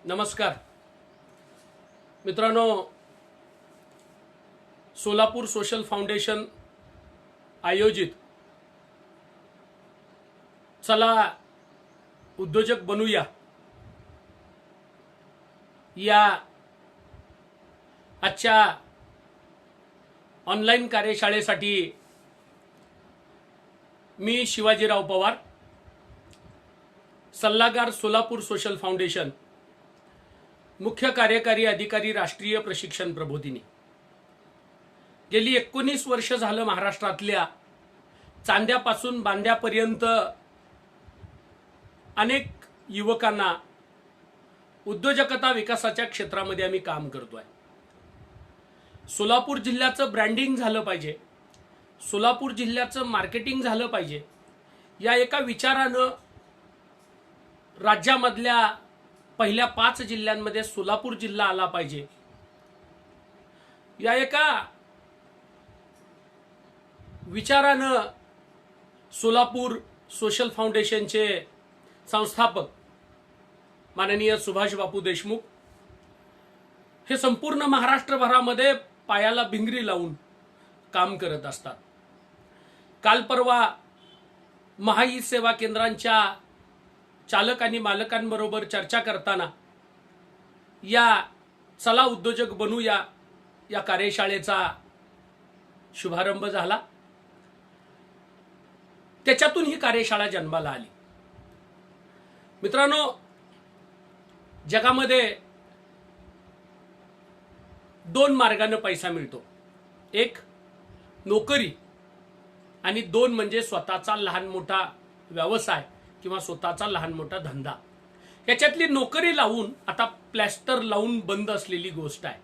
नमस्कार मित्रांनो, Solapur social foundation आयोजित चला उद्योजक बनूया या आजच्या ऑनलाईन कार्यशाळेसाठी मी शिवाजीराव पवार, सल्लागार सोलापूर सोशल फाउंडेशन, मुख्य कार्यकारी अधिकारी, राष्ट्रीय प्रशिक्षण प्रबोधिनी। गेली 19 वर्ष झालं महाराष्ट्रातल्या चांद्यापासून बांद्यापर्यंत अनेक युवकांना उद्योजकता विकासाच्या क्षेत्रामध्ये आम्ही काम करतोय। सोलापूर जिल्ह्याचं ब्रँडिंग झालं पाहिजे, सोलापूर जिल्ह्याचं मार्केटिंग झालं पाहिजे या एका विचारानं राज्यामधल्या पहिल्या 5 जिल्ह्यांमध्ये सोलापूर जिल्हा आला पाहिजे या एका विचारानं सोलापूर सोशल फाउंडेशनचे संस्थापक माननीय सुभाष बापू देशमुख हे संपूर्ण महाराष्ट्रभरामध्ये पायाला भिंगरी लावून काम करत असतात। काल परवा महाई सेवा केंद्रांच्या चालक आणि मालकांबरोबर चर्चा करताना या चला उद्योजक बनूया या कार्यशाळेचा शुभारंभ झाला। त्याच्यातून ही कार्यशाळा जन्माला आली। मित्रांनो, जगामध्ये 2 मार्गाने पैसा मिळतो, एक नोकरी आणि 2 म्हणजे स्वतःचा लहान मोठा व्यवसाय किंवा स्वतःचा लहान मोठा धंदा। याच्यातली नोकरी लावून आता प्लॅस्टर लावून बंद असलेली गोष्ट आहे।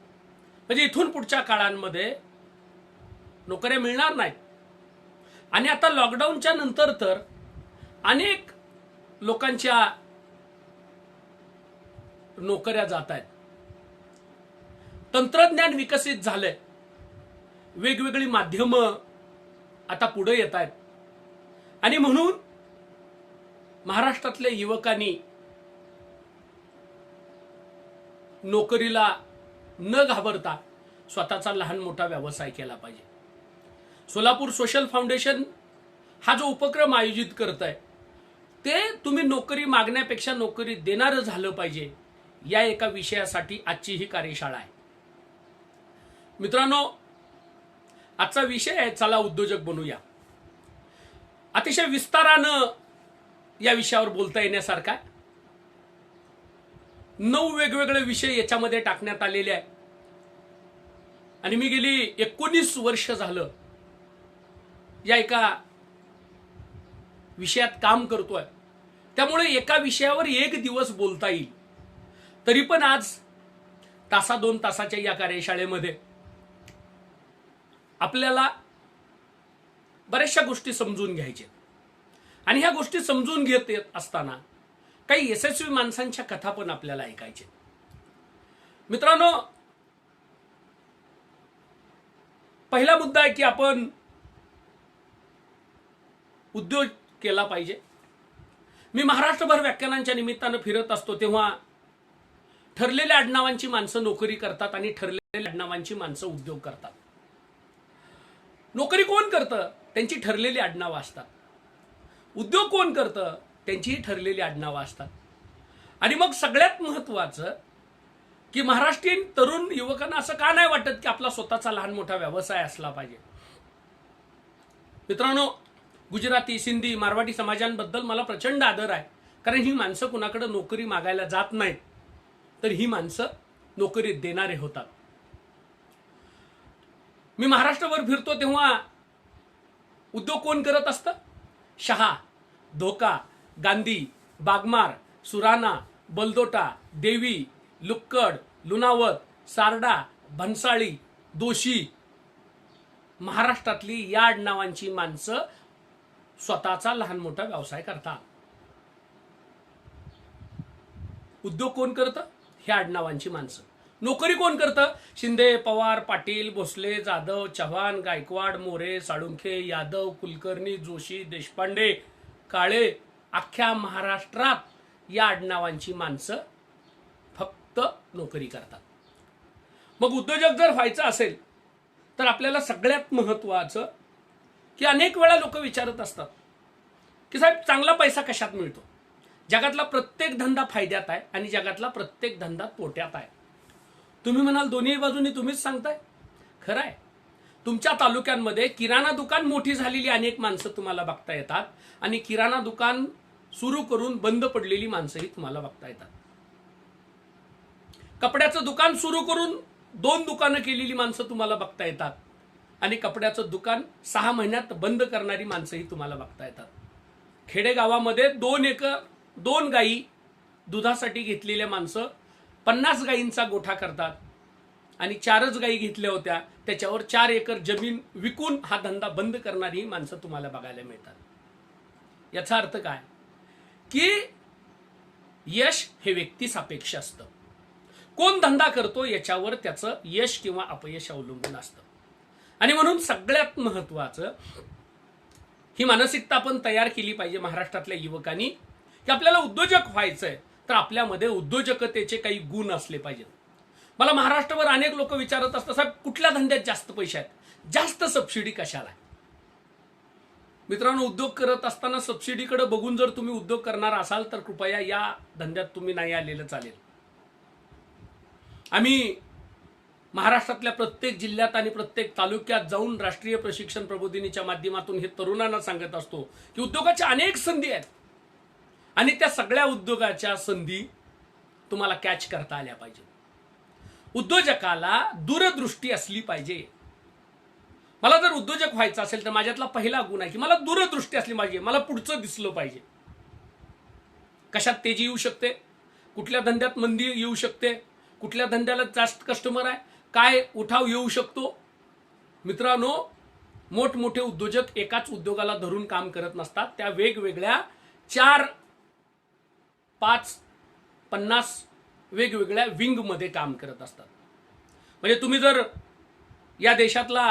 म्हणजे इथून पुढच्या काळांमध्ये नोकऱ्या मिळणार नाहीत। आणि आता लॉकडाऊनच्या नंतर तर अनेक लोकांच्या नोकऱ्या जात आहेत। तंत्रज्ञान विकसित झालंय, वेगवेगळी माध्यमं आता पुढे येत आहेत आणि म्हणून महाराष्ट्रातल्या युवकांनी नोकरीला न घाबरता स्वतःचा लहान मोठा व्यवसाय केला पाहिजे। सोलापूर सोशल फाउंडेशन हा जो उपक्रम आयोजित करत आहे ते तुम्ही नोकरी मागण्यापेक्षा नोकरी देणारं झालं पाहिजे या एका विषयासाठी आजची ही कार्यशाळा आहे। मित्रांनो, आजचा विषय आहे चला उद्योजक बनूया। अतिशय विस्तारानं या विषयावर बोलता येण्यासारखा 9 वेगवेगळे विषय याच्यामध्ये टाकण्यात आलेले आहे आणि मी गेली 19 वर्ष झालं या एका विषयात काम करतोय। त्यामुळे एका विषयावर एक दिवस बोलता येईल। तरी पण आज 2 तासाच्या या कार्यशाळेमध्ये आपल्याला बऱ्याचशा गोष्टी समजून घ्यायच्या आणि ह्या गोष्टी समजून घेत असताना काही यशस्वी माणसांच्या कथा पण आपल्याला ऐकायच्या। मित्रांनो, पहिला मुद्दा आहे की आपण उद्योग केला पाहिजे। मी महाराष्ट्रभर व्याख्यानांच्या निमित्तानं फिरत असतो तेव्हा ठरलेल्या आडनावांची माणसं नोकरी करतात आणि ठरलेल्या आडनावांची माणसं उद्योग करतात। नोकरी कोण करतं? त्यांची ठरलेली आडनावं असतात। उद्योग कोण करतं? त्यांचीही ठरलेली आडनावं असतात। आणि मग सगळ्यात महत्वाचं की महाराष्ट्रीयन तरुण युवकांना असं का नाही वाटत की आपला स्वतःचा लहान मोठा व्यवसाय असला पाहिजे? मित्रांनो, गुजराती, सिंधी, मारवाडी समाजांबद्दल मला प्रचंड आदर आहे, कारण ही माणसं कुणाकडे नोकरी मागायला जात नाहीत, तर ही माणसं नोकरी देणारे होतात। मी महाराष्ट्रभर फिरतो तेव्हा उद्योग कोण करत असतं? शहा, धोका, गांधी, बागमार, सुराणा, बलदोटा, देवी, लुक्कड, लुणावत, सारडा, भन्साळी, दोशी, महाराष्ट्रातली या आडनावांची माणसं स्वतःचा लहान मोठा व्यवसाय करतात। उद्योग कोण करतं? ह्या आडनावांची माणसं। नोकरी कोण करतं? शिंदे, पवार, पाटील, भोसले, जाधव, चव्हाण, गायकवाड, मोरे, साळुंखे, यादव, कुलकर्णी, जोशी, देशपांडे, काळे, अख्ख्या महाराष्ट्रात या आडनावांची माणसं फक्त फक्त नोकरी करतात. मग उद्योजक जर व्हायचं असेल तर आपल्याला सगळ्यात महत्त्वाचं की अनेक वेळा लोक विचारत असतात की साहेब चांगला पैसा कशात मिळतो. जगातला प्रत्येक धंदा फायद्यात आहे आणि जगातला प्रत्येक धंदा तोट्यात आहे. तुम्ही म्हणाल दोन्ही बाजूनी तुम्हीच सांगताय. खरं आहे. तुमच्या तालुक्यांमध्ये किराणा दुकान मोठी झालेली अनेक माणसं तुम्हाला बघता येतात आणि किराणा दुकान सुरू करून बंद पडलेली माणसंही तुम्हाला बघता येतात. कपड्याचं दुकान सुरू करून 2 दुकानं केलेली माणसं तुम्हाला बघता येतात आणि कपड्याचं दुकान 6 महिन्यात बंद करणारी माणसंही तुम्हाला बघता येतात. खेडेगावामध्ये 2 गायी दुधासाठी घेतलेल्या माणसं 50 गायींचा गोठा करतात आणि 4च गायी घेतल्या होत्या त्याच्यावर 4 एकर जमीन विकून हा धंदा बंद करणारी माणसं तुम्हाला बघायला मिळतात. याचा अर्थ काय की यश हे व्यक्तिसापेक्ष असतं. कोण धंदा करतो याच्यावर त्याचं यश किंवा अपयश अवलंबून असतं. आणि म्हणून सगळ्यात महत्वाचं ही मानसिकता आपण तयार केली पाहिजे महाराष्ट्रातल्या युवकांनी की आपल्याला उद्योजक व्हायचंय तर आपल्यामध्ये उद्योजकतेचे काही गुण असले पाहिजेत. मला महाराष्ट्रभर अनेक लोक विचारत असतात साहेब कुठल्या धंद्यात जास्त पैसे आहेत, जास्त सबसिडी कशाला आहे. मित्रांनो, उद्योग करत असताना सबसिडीकडे बघून जर तुम्ही उद्योग करणार असाल तर कृपया या धंद्यात तुम्ही नाही आलेलं चालेल. आम्ही महाराष्ट्रातल्या प्रत्येक जिल्ह्यात आणि प्रत्येक तालुक्यात जाऊन राष्ट्रीय प्रशिक्षण प्रबोधिनीच्या माध्यमातून हे तरुणांना सांगत असतो की उद्योगाच्या अनेक संधी आहेत आणि त्या सगळ्या उद्योगाच्या संधी तुम्हाला कॅच करता आल्या पाहिजे. उद्योजकाला दूरदृष्टी असली पाहिजे. मला जर उद्योजक व्हायचं असेल तर माझ्यातला पहिला गुण आहे की मला दूरदृष्टी असली पाहिजे. मला पुढचं दिसलं पाहिजे. कशात तेजी येऊ शकते, कुठल्या धंद्यात मंदी येऊ शकते, कुठल्या धंद्याला जास्त कस्टमर आहे, काय उठाव येऊ शकतो. मित्रांनो, मोठमोठे उद्योजक एकाच उद्योगाला धरून काम करत नसतात. त्या वेगवेगळ्या 4, 5, 50 वेगवेगळ्या विंग मध्ये काम करत असतात. म्हणजे तुम्ही जर या देशातला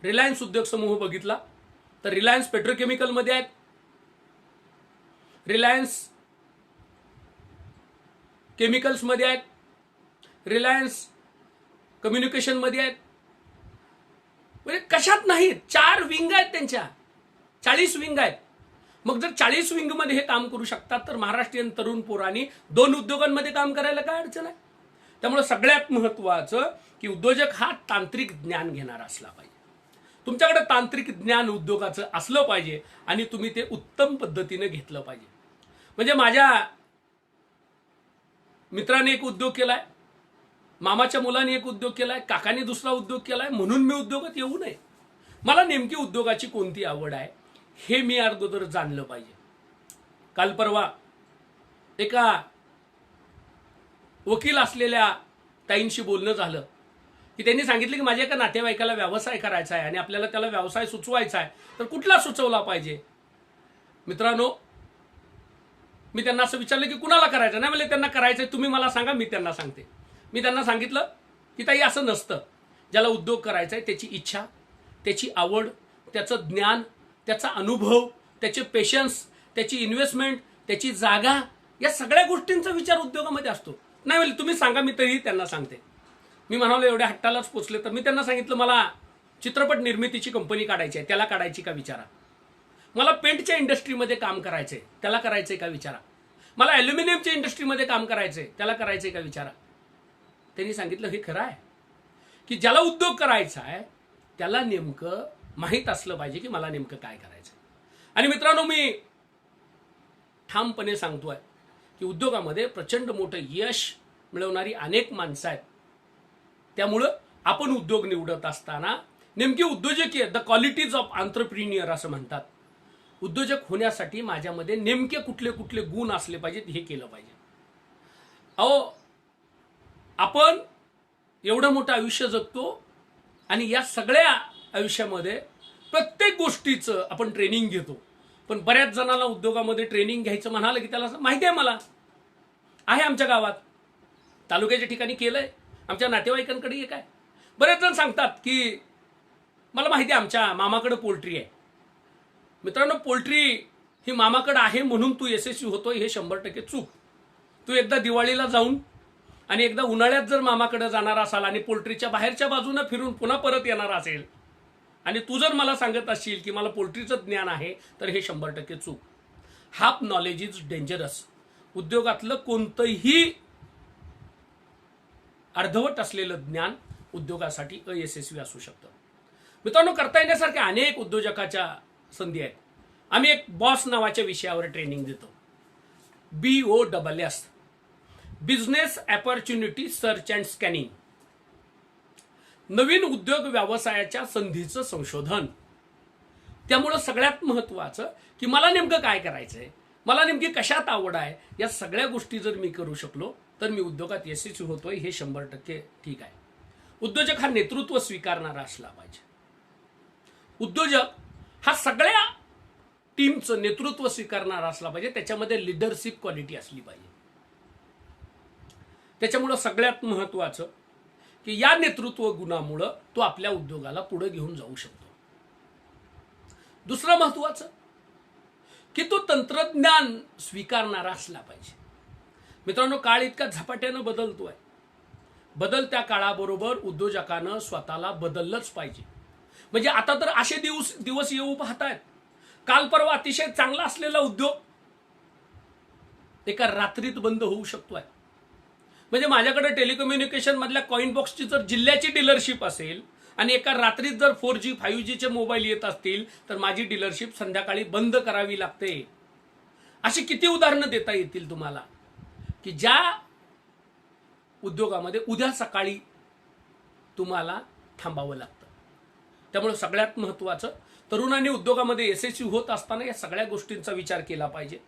रिलायन्स उद्योग समूह बघितला तर रिलायन्स पेट्रोकेमिकल मध्ये आहेत, रिलायन्स केमिकल्स मध्ये आहेत, रिलायन्स कम्युनिकेशन मध्ये आहेत. म्हणजे कशात नाहीत. 4 विंग आहेत त्यांच्या, 40 विंग आहेत. मग जर 40 विंग मध्ये हे काम करू शकतात तर महाराष्ट्रीयन तरुण पोरांनी 2 उद्योगांमध्ये काम करायला काय अडचण आहे. त्यामुळे सगळ्यात महत्वाचं की उद्योजक हा तांत्रिक ज्ञान घेणारा असला पाहिजे. तुमच्याकडे तांत्रिक ज्ञान उद्योगाचं असलं पाहिजे आणि तुम्ही ते उत्तम पद्धतीने घेतलं पाहिजे. म्हणजे माझ्या मित्राने एक उद्योग केलाय, मामाच्या मुलाने एक उद्योग केलाय, काकाने दुसरा उद्योग केलाय, म्हणून मी उद्योगात येऊ नये. मला नेमकी उद्योगाची कोणती आवड आहे हे मी अगोदर जाणलं पाहिजे. काल परवा एका वकील असलेल्या ताईंशी बोलणं झालं की त्यांनी सांगितलं की माझ्या एका नातेवाईकाला व्यवसाय करायचा आहे आणि आपल्याला त्याला व्यवसाय सुचवायचा आहे तर कुठला सुचवला पाहिजे. मित्रांनो, मी त्यांना असं विचारलं की कुणाला करायचं नाही. म्हणजे त्यांना करायचंय तुम्ही मला सांगा, मी त्यांना सांगते. मी त्यांना सांगितलं की ताई असं नसतं. ज्याला उद्योग करायचा आहे त्याची इच्छा, त्याची आवड, त्याचं ज्ञान, त्याचा अनुभव, त्याचे पेशन्स, त्याची इन्व्हेस्टमेंट, त्याची जागा, या सगळ्या गोष्टींचा विचार उद्योगामध्ये असतो. नाही म्हणजे तुम्ही सांगा, मी तरीही त्यांना सांगते. मी म्हणालो एवढ्या हट्टालाच पोचले तर मी त्यांना सांगितलं मला चित्रपट निर्मितीची कंपनी काढायची आहे, त्याला काढायची का विचारा. मला पेंटच्या इंडस्ट्रीमध्ये काम करायचंय, त्याला करायचंय का विचारा. मला ॲल्युमिनियमच्या इंडस्ट्रीमध्ये काम करायचंय, त्याला करायचंय का विचारा. त्यांनी सांगितलं हे खरं आहे की ज्याला उद्योग करायचा आहे त्याला नेमकं माहीत असलं पाहिजे की मला नेमकं काय करायचं. आणि मित्रांनो, मी ठामपणे सांगतोय की उद्योगामध्ये प्रचंड मोठं यश मिळवणारी अनेक माणसं आहेत. त्यामुळं आपण उद्योग निवडत असताना नेमकी उद्योजकीय द क्वालिटीज ऑफ एंटरप्रेन्युअर असं म्हणतात. उद्योजक होण्यासाठी माझ्यामध्ये नेमके कुठले कुठले गुण असले पाहिजेत हे केलं पाहिजे. अहो, आपण एवढं मोठं आयुष्य जगतो आणि या सगळ्या आयुष्यामध्ये प्रत्येक गोष्टीचं आपण ट्रेनिंग घेतो. पण बऱ्याच जणांना उद्योगामध्ये ट्रेनिंग घ्यायचं म्हणालं की त्याला माहिती आहे, मला आहे, आमच्या गावात तालुक्याच्या ठिकाणी केलंय, आमच्या नातेवाईकांकडे एक आहे. बरेच जण सांगतात की मला माहिती आहे आमच्या मामाकडे पोल्ट्री आहे. मित्रांनो, पोल्ट्री ही मामाकडे आहे म्हणून तू यशस्वी होतोय हे 100% चूक. तू एकदा दिवाळीला जाऊन आणि एकदा उन्हाळ्यात जर मामाकडे जाणार असाल आणि पोल्ट्रीच्या बाहेरच्या बाजूने फिरून पुन्हा परत येणार असेल आणि तू जर मला सांगत असशील की मला पोल्ट्रीचं ज्ञान आहे, तर हे 100% चूक. Half knowledge is dangerous. उद्योगातलं कोणतंही अर्धवट असलेलं ज्ञान उद्योगासाठी अयशस्वी असू शकतं. मित्रांनो, करता येण्यासारख्या अनेक उद्योजकाच्या संधी आहेत. आम्ही एक बॉस नावाच्या विषयावर ट्रेनिंग देतो. BOSS, business opportunity search and scanning. नवीन उद्योग व्यवसायाच्या संधीचं संशोधन. त्यामुळं सगळ्यात महत्वाचं की मला नेमकं काय करायचंय, मला नेमकी कशात आवड आहे, या सगळ्या गोष्टी जर मी करू शकलो तर मी उद्योगात यशस्वी होतोय, हे 100% ठीक आहे. उद्योजक हा नेतृत्व स्वीकारणारा असला पाहिजे. उद्योजक हा सगळ्या टीमचं नेतृत्व स्वीकारणारा असला पाहिजे. त्याच्यामध्ये लिडरशिप क्वालिटी असली पाहिजे. त्याच्यामुळं सगळ्यात महत्वाचं की या नेतृत्व गुणामुळं तो आपल्या उद्योगाला पुढे घेऊन जाऊ शकतो. दुसरं महत्वाचं की तो तंत्रज्ञान स्वीकारणारा असला पाहिजे. मित्रांनो, काळ इतका झपाट्यानं बदलतोय. बदलत्या काळाबरोबर उद्योजकानं स्वतःला बदललंच पाहिजे. म्हणजे आता तर असे दिवस येऊ पाहतायत, काल परवा अतिशय चांगला असलेला उद्योग एका रात्रीत बंद होऊ शकतोय. म्हणजे माझ्याकडे टेलिकम्युनिकेशन मधल्या कॉइन बॉक्सची जर जिल्ह्याची डीलरशिप असेल आणि एका रात्रीत जर 4G 5G चे मोबाईल येत असतील तर माझी डीलरशिप संध्याकाळी बंद करावी लागते. अशी किती उदाहरणं देता येतील तुम्हाला की ज्या उद्योगामध्ये उद्या सकाळी तुम्हाला थांबावं लागतं. त्यामुळे सगळ्यात महत्वाचं, तरुणांनी उद्योगामध्ये यशस्वी होत असताना या सगळ्या गोष्टींचा विचार केला पाहिजे.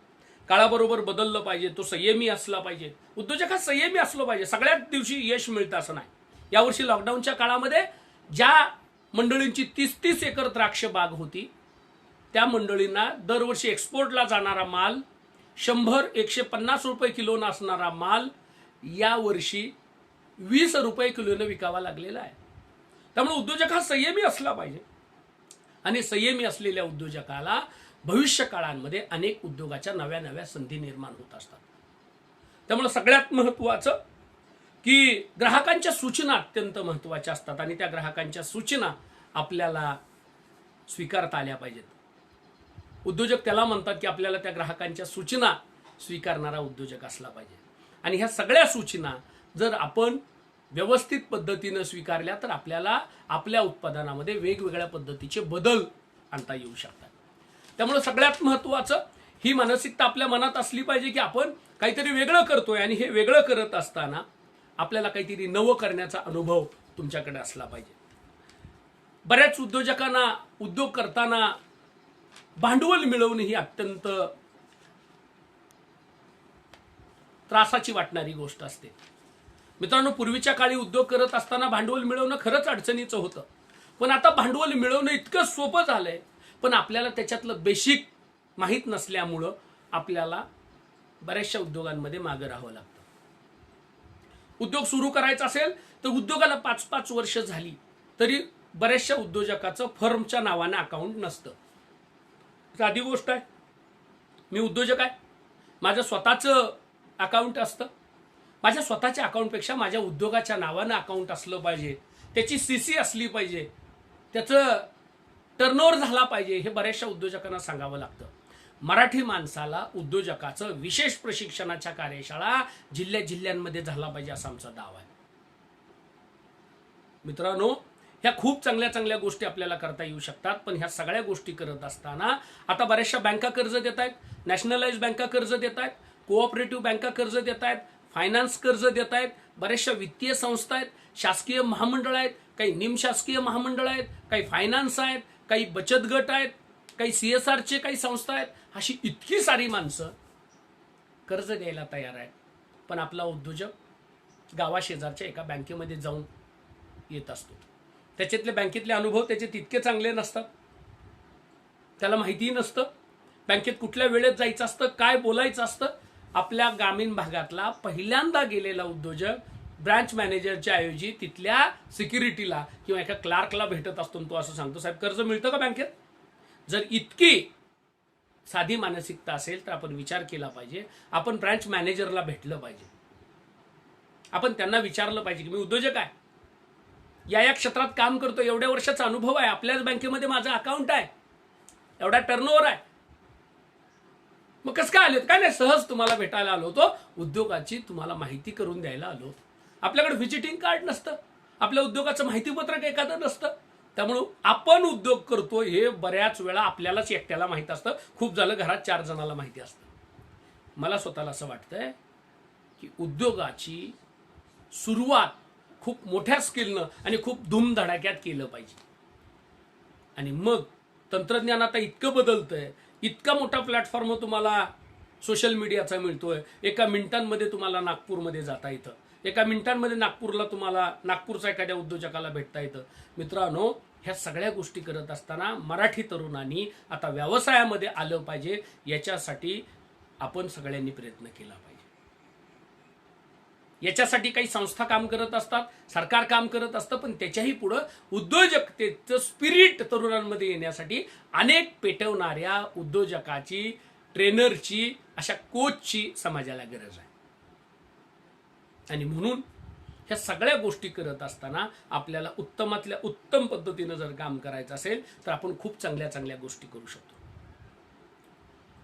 काळाबरोबर बदललं पाहिजे. तो संयमी असला पाहिजे. उद्योजक हा संयमी असलो पाहिजे. सगळ्याच दिवशी यश मिळतं असं नाही. यावर्षी लॉकडाऊनच्या काळामध्ये ज्या मंडळींची 30-30 एकर द्राक्ष बाग होती, त्या मंडळींना दरवर्षी एक्सपोर्टला जाणारा माल 100-150 रुपये किलोनं असणारा माल यावर्षी 20 रुपये किलोनं विकावा लागलेला आहे. त्यामुळे उद्योजक हा संयमी असला पाहिजे. आणि संयमी असलेल्या उद्योजकाला भविष्य काळांमध्ये अनेक उद्योगाच्या नव्या नव्या संधी निर्माण होत असतात. त्यामुळे सगळ्यात महत्वाचं की ग्राहकांच्या सूचना अत्यंत महत्वाच्या असतात आणि त्या ग्राहकांच्या सूचना आपल्याला स्वीकारता आल्या पाहिजेत. उद्योजक त्याला म्हणतात की आपल्याला त्या ग्राहकांच्या सूचना स्वीकारणारा उद्योजक असला पाहिजे. आणि ह्या सगळ्या सूचना जर आपण व्यवस्थित पद्धतीने स्वीकारल्या तर आपल्याला आपल्या उत्पादनामध्ये वेगवेगळ्या पद्धतीचे बदल आणता येऊ शकतात. त्यामुळे सगळ्यात महत्वाचं ही मानसिकता आपल्या मनात असली पाहिजे की आपण काहीतरी वेगळं करतोय आणि हे वेगळं करत असताना आपल्याला काहीतरी नवं करण्याचा अनुभव तुमच्याकडे असला पाहिजे. बऱ्याच उद्योजकांना उद्योग करताना भांडवल मिळवणे ही अत्यंत त्रासाची वाटणारी गोष्ट असते. मित्रांनो, पूर्वीच्या काळी उद्योग करत असताना भांडवल मिळवणं खरंच अडचणीचं होतं. पण आता भांडवल मिळवणं इतकं सोपं झालंय, पण आपल्याला त्याच्यातलं बेसिक माहीत नसल्यामुळं आपल्याला बऱ्याचशा उद्योगांमध्ये मागे राहावं लागतं. उद्योग सुरू करायचा असेल तर उद्योगाला 5-5 वर्ष झाली तरी बऱ्याचशा उद्योजकाचं फर्मच्या नावाने अकाउंट नसतं. साधी गोष्ट आहे, मी उद्योजक आहे, माझं स्वतःचं अकाउंट असतं. माझ्या स्वतःच्या अकाउंटपेक्षा माझ्या उद्योगाच्या नावानं अकाउंट असलं पाहिजे. त्याची CC असली पाहिजे. त्याचं टर्नओव्हर झाला पाहिजे. हे बऱ्याचशा उद्योजकांना सांगावं लागतं. मराठी माणसाला उद्योजकाचं विशेष प्रशिक्षणाच्या कार्यशाळा जिल्ह्यांमध्ये झाला पाहिजे असा आमचा दावा आहे. मित्रांनो, ह्या खूप चांगल्या चांगल्या गोष्टी आपल्याला करता येऊ शकतात. पण ह्या सगळ्या गोष्टी करत असताना आता बऱ्याचशा बँका कर्ज देत आहेत. नॅशनलाइज बँका कर्ज देत आहेत. कोऑपरेटिव्ह बँका कर्ज देत आहेत. फायनान्स कर्ज देत आहेत. बऱ्याचशा वित्तीय संस्था आहेत. शासकीय महामंडळ आहेत. काही निमशासकीय महामंडळ आहेत. काही फायनान्स आहेत. काही बचत गट आहेत. काही CSRचे काही संस्था आहेत. अशी इतकी सारी माणसं कर्ज द्यायला तयार आहेत. पण आपला उद्योजक गावाशेजारच्या एका बँकेमध्ये जाऊन येत असतो. त्याच्यातले बँकेतले अनुभव त्याचे तितके चांगले नसतात. त्याला माहितीही नसतं बँकेत कुठल्या वेळेत जायचं असतं, काय बोलायचं असतं. आपल्या ग्रामीण भागातला पहिल्यांदा गेलेला उद्योजक ब्रांच मॅनेजरच्या ऐवजी तिथल्या सिक्युरिटीला किंवा एका क्लार्कला भेटत असतो. तो असं सांगतो, साहेब कर्ज मिळतं का बँकेत? जर इतकी साधी मानसिकता असेल तर आपण विचार केला पाहिजे. आपण ब्रांच मॅनेजरला भेटलं पाहिजे. आपण त्यांना विचारलं पाहिजे की मी उद्योजक आहे, या क्षेत्रात काम करतो, एवढ्या वर्षाचा अनुभव आहे, आपल्याच बँकेमध्ये माझं अकाउंट आहे, एवढा टर्नओव्हर आहे, मग कसं काय आले? काय नाही, सहज तुम्हाला भेटायला आलो होतो, उद्योगाची तुम्हाला माहिती करून द्यायला आलो होतो. आपल्याकडे व्हिजिटिंग कार्ड नसतं, आपल्या उद्योगाचं माहितीपत्रक एखादं नसतं. त्यामुळं आपण उद्योग करतो हे बऱ्याच वेळा आपल्यालाच एकट्याला माहित असतं. खूप झालं घरात 4 जणांना माहिती असतं. मला स्वतःला असं वाटतंय की उद्योगाची सुरुवात खूप मोठ्या स्किलनं आणि खूप धूमधडाक्यात केलं पाहिजे. आणि मग तंत्रज्ञान आता इतकं बदलतंय, इतका मोठा प्लॅटफॉर्म तुम्हाला सोशल मीडियाचा मिळतोय. एका मिनिटांमध्ये तुम्हाला नागपूरमध्ये जाता येतं, एका मिनिटांमध्ये नागपूरला तुम्हाला नागपूरचा एखाद्या उद्योजकाला भेटता येतं. मित्रांनो, ह्या सगळ्या गोष्टी करत असताना मराठी तरुणांनी आता व्यवसायामध्ये आलं पाहिजे. याच्यासाठी आपण सगळ्यांनी प्रयत्न केला पाहिजे. याच्यासाठी काही संस्था काम करत असतात, सरकार काम करत असतं, पण त्याच्याही पुढं उद्योजकतेचं स्पिरिट तरुणांमध्ये येण्यासाठी अनेक पेटवणाऱ्या उद्योजकाची, ट्रेनरची, अशा कोचची समाजाला गरज आहे. आणि म्हणून ह्या सगळ्या गोष्टी करत असताना आपल्याला उत्तमातल्या उत्तम पद्धतीनं जर काम करायचं असेल तर आपण खूप चांगल्या चांगल्या गोष्टी करू शकतो.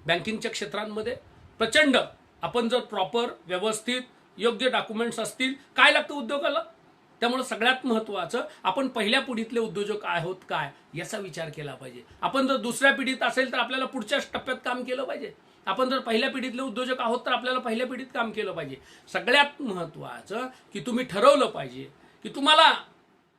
बँकिंगच्या क्षेत्रांमध्ये प्रचंड आपण जर प्रॉपर, व्यवस्थित, योग्य डॉक्युमेंट्स असतील, काय लागतं उद्योगाला, त्यामुळे सगळ्यात महत्त्वाचं आपण पहिल्या पिढीतले उद्योजक आहोत काय याचा विचार केला पाहिजे. आपण जर दुसऱ्या पिढीत असेल तर आपल्याला पुढच्या टप्प्यात काम केलं पाहिजे. आपण जर पहिल्या पिढीतले उद्योजक आहोत तर आपल्याला पहिल्या पिढीत काम केलं पाहिजे. सगळ्यात महत्त्वाचं की तुम्ही ठरवलं पाहिजे की तुम्हाला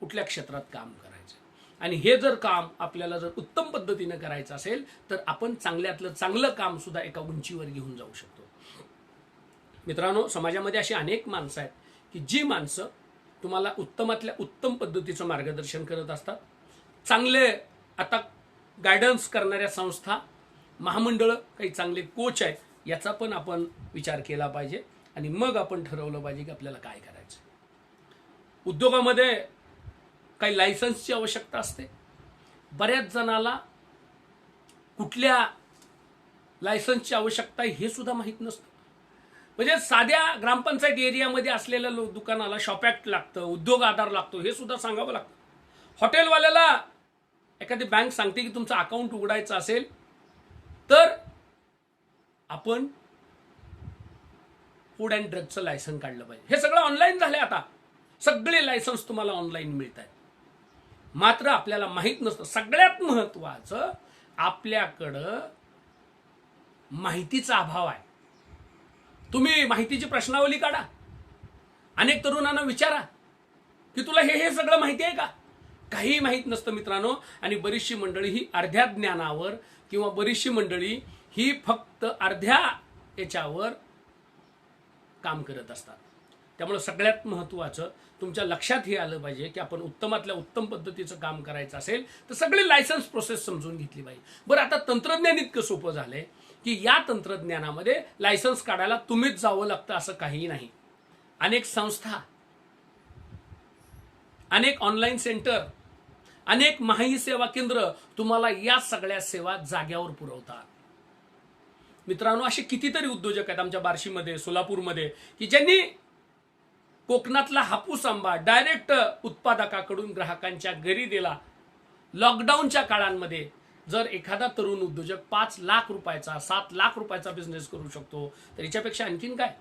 कुठल्या क्षेत्रात काम करायचं. आणि हे जर काम आपल्याला जर उत्तम पद्धतीनं करायचं असेल तर आपण चांगल्यातलं चांगलं काम सुद्धा एका उंचीवर घेऊन जाऊ शकतो. मित्रांनो, समाजामध्ये अशी अनेक माणसं आहेत की जी माणसं तुम्हाला उत्तमातल्या उत्तम पद्धतीचं मार्गदर्शन करत असतात. चांगले आता गायडन्स करणाऱ्या संस्था, महामंडळं, काही चांगले कोच आहेत, याचा पण आपण विचार केला पाहिजे. आणि मग आपण ठरवलं पाहिजे की आपल्याला काय करायचं. उद्योगामध्ये काही लायसन्सची आवश्यकता असते. बऱ्याच जणाला कुठल्या लायसन्सची आवश्यकता आहे हे सुद्धा माहीत नसतं. म्हणजे साध्या ग्रामपंचायत एरियामध्ये असलेल्या दुकानाला शॉप ॲक्ट लागतं, उद्योग आधार लागतो, हे सुद्धा सांगावं लागतं. हॉटेलवाल्याला एखादी बँक सांगते की तुमचं अकाउंट उघडायचं असेल तर आपण फूड अँड ड्रगचं लायसन्स काढलं पाहिजे. हे सगळं ऑनलाईन झालंय. आता सगळे लायसन्स तुम्हाला ऑनलाईन मिळत आहेत. मात्र आपल्याला माहीत नसतं. सगळ्यात महत्त्वाचं आपल्याकडं माहितीचा अभाव आहे. तुम्ही माहितीची प्रश्नावली काढा, अनेक तरुणांना विचारा की तुला हे सगळं माहिती आहे का? काही माहीत नसतं मित्रांनो. आणि बरीचशी मंडळी ही अर्ध्या ज्ञानावर किंवा बरीचशी मंडळी ही फक्त अर्ध्या याच्यावर काम करत असतात. त्यामुळे सगळ्यात महत्त्वाचं तुमच्या लक्षात हे आलं पाहिजे की आपण उत्तमातल्या उत्तम पद्धतीचं काम करायचं असेल तर सगळे लायसन्स प्रोसेस समजून घेतली पाहिजे. बरं, आता तंत्रज्ञान इतकं सोपं झालंय की या तंत्रज्ञानामध्ये लायसन्स काढायला तुम्हीच जावं लागतं असं काही नाही. अनेक संस्था, अनेक ऑनलाईन सेंटर, अनेक माहिती सेवा केंद्र तुम्हाला या सगळ्या सेवा जाग्यावर पुरवतात. मित्रांनो, असे कितीतरी उद्योजक आहेत आमच्या बार्शीमध्ये, सोलापूरमध्ये की ज्यांनी कोकणातला हापूस आंबा डायरेक्ट उत्पादकाकडून ग्राहकांच्या घरी दिला. लॉकडाऊनच्या काळांमध्ये जर एखादा तरुण उद्योजक 5 लाख रुपयाचा, 7 लाख रुपयाचा बिझनेस करू शकतो तर याच्यापेक्षा आणखीन काय.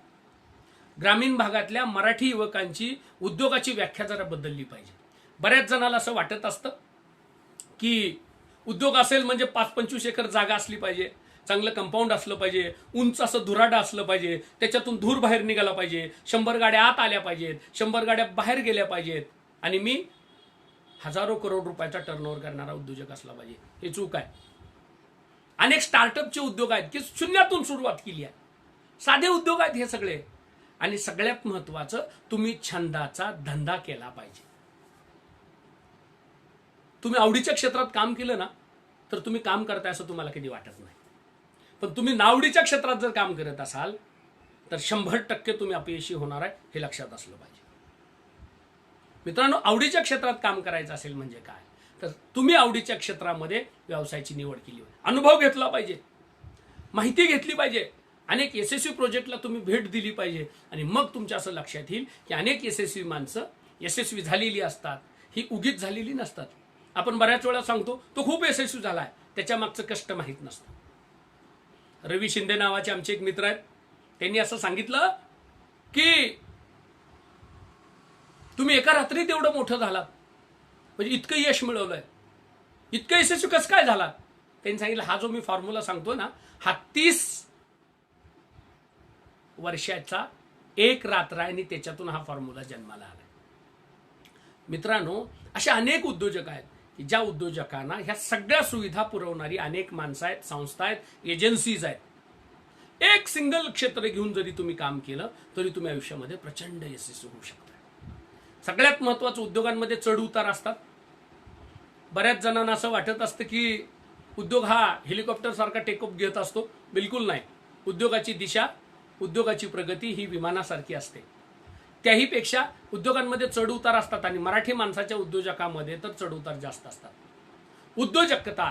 ग्रामीण भागातल्या मराठी युवकांची उद्योगाची व्याख्या जरा बदलली पाहिजे. बऱ्याच जणाला असं वाटत असतं की उद्योग असेल म्हणजे 5-25 एकर जागा असली पाहिजे, चांगलं कंपाऊंड असलं पाहिजे, उंच असं धुराडं असलं पाहिजे, त्याच्यातून धूर बाहेर निघाला पाहिजे, 100 गाड्या आत आल्या पाहिजेत, 100 गाड्या बाहेर गेल्या पाहिजेत आणि मी हजारो करोड रुपयाचा टर्नओव्हर करणारा उद्योजक असला पाहिजे. हे चूक आहे. अनेक स्टार्टअपचे उद्योग आहेत की शून्यातून सुरुवात केली आहे. साधे उद्योग आहेत हे सगळे. आणि सगळ्यात महत्त्वाचं, तुम्ही छंदाचा धंदा केला पाहिजे. तुम्ही आवडीच्या क्षेत्रात काम केलं ना तर तुम्ही काम करताय असं तुम्हाला कधी वाटत नाही. पण तुम्ही नावडीच्या क्षेत्रात जर काम करत असाल तर 100% तुम्ही अपयशी होणार आहे, हे लक्षात असलं पाहिजे. मित्रांनो, आवडीच्या क्षेत्रात काम करायचं असेल म्हणजे काय तर तुम्ही आवडीच्या क्षेत्रामध्ये व्यवसायाची निवड केली पाहिजे, अनुभव घेतला पाहिजे. माहिती घेतली पाहिजे, अनेक यशस्वी प्रोजेक्टला तुम्ही भेट दिली पाहिजे आणि मग तुमच्या असं लक्षात येईल की अनेक यशस्वी माणसं यशस्वी झालेली असतात, ही उगीच झालेली नसतात. आपण बऱ्याच वेळा सांगतो तो खूप यशस्वी झालाय, त्याच्या मागचं कष्ट माहीत नसतं. रवी शिंदे नावाचे आमचे एक मित्र आहेत, त्यांनी असं सांगितलं की तुम्ही एका रात्रीत एवढं मोठं झालात, म्हणजे इतकं यश मिळवलंय, इतकं यशस्वी कसं काय झालात. त्यांनी सांगितलं हा जो मी फॉर्म्युला सांगतो ना, हा 30 वर्षाचा एक रात्र आहे आणि त्याच्यातून हा फॉर्म्युला जन्माला आला. मित्रांनो, अशा अनेक उद्योजक आहेत की ज्या उद्योजकांना ह्या सगळ्या सुविधा पुरवणारी अनेक माणसं आहेत, संस्था आहेत, एजन्सीज आहेत. एक सिंगल क्षेत्र घेऊन जरी तुम्ही काम केलं तरी तुम्ही आयुष्यामध्ये प्रचंड यशस्वी होऊ शकता. सगळ्यात महत्त्वाचं, उद्योगांमध्ये चढ उतार असतात. बऱ्याच जणांना असं वाटत असतं की उद्योग हा हेलिकॉप्टर सारखा टेकअप घेत असतो. बिलकुल नाही. उद्योगाची दिशा, उद्योगाची प्रगती ही विमानासारखी असते. त्याही पेक्षा उद्योगांमध्ये चढ उतार असतात आणि मराठी माणसाच्या उद्योजकामध्ये तर चढ उतार जास्त असतात. उद्योजकता,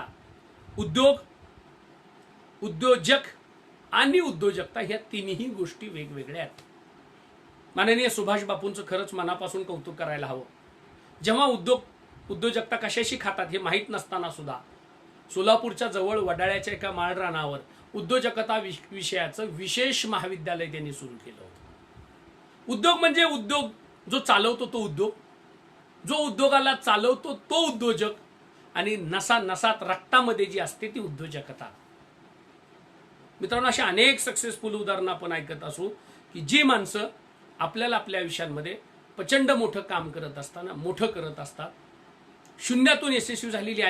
उद्योग, उद्योजक आणि उद्योजकता ह्या तिन्ही गोष्टी वेगवेगळ्या आहेत. माननीय सुभाष बापूंचं खरंच मनापासून कौतुक करायला हवं. जेव्हा उद्योजकता कशाशी खातात हे माहीत नसताना सुद्धा सोलापूरच्या जवळ वडाळ्याच्या एका माळरानावर उद्योजकता विषयाचं विशेष महाविद्यालय त्यांनी सुरू केलं होतं. उद्योग म्हणजे उद्योग जो चालवतो तो उद्योग, जो उद्योगाला चालवतो तो उद्योजक, आणि नसा नसात रक्तामध्ये जी असते ती उद्योजकता. मित्रांनो, अशा अनेक सक्सेसफुल उदाहरणं आपण ऐकत असू की जी माणसं आपल्याला आपल्या आयुष्यांमध्ये प्रचंड मोठं काम करत असताना मोठं करत असतात, शून्यातून यशस्वी झालेली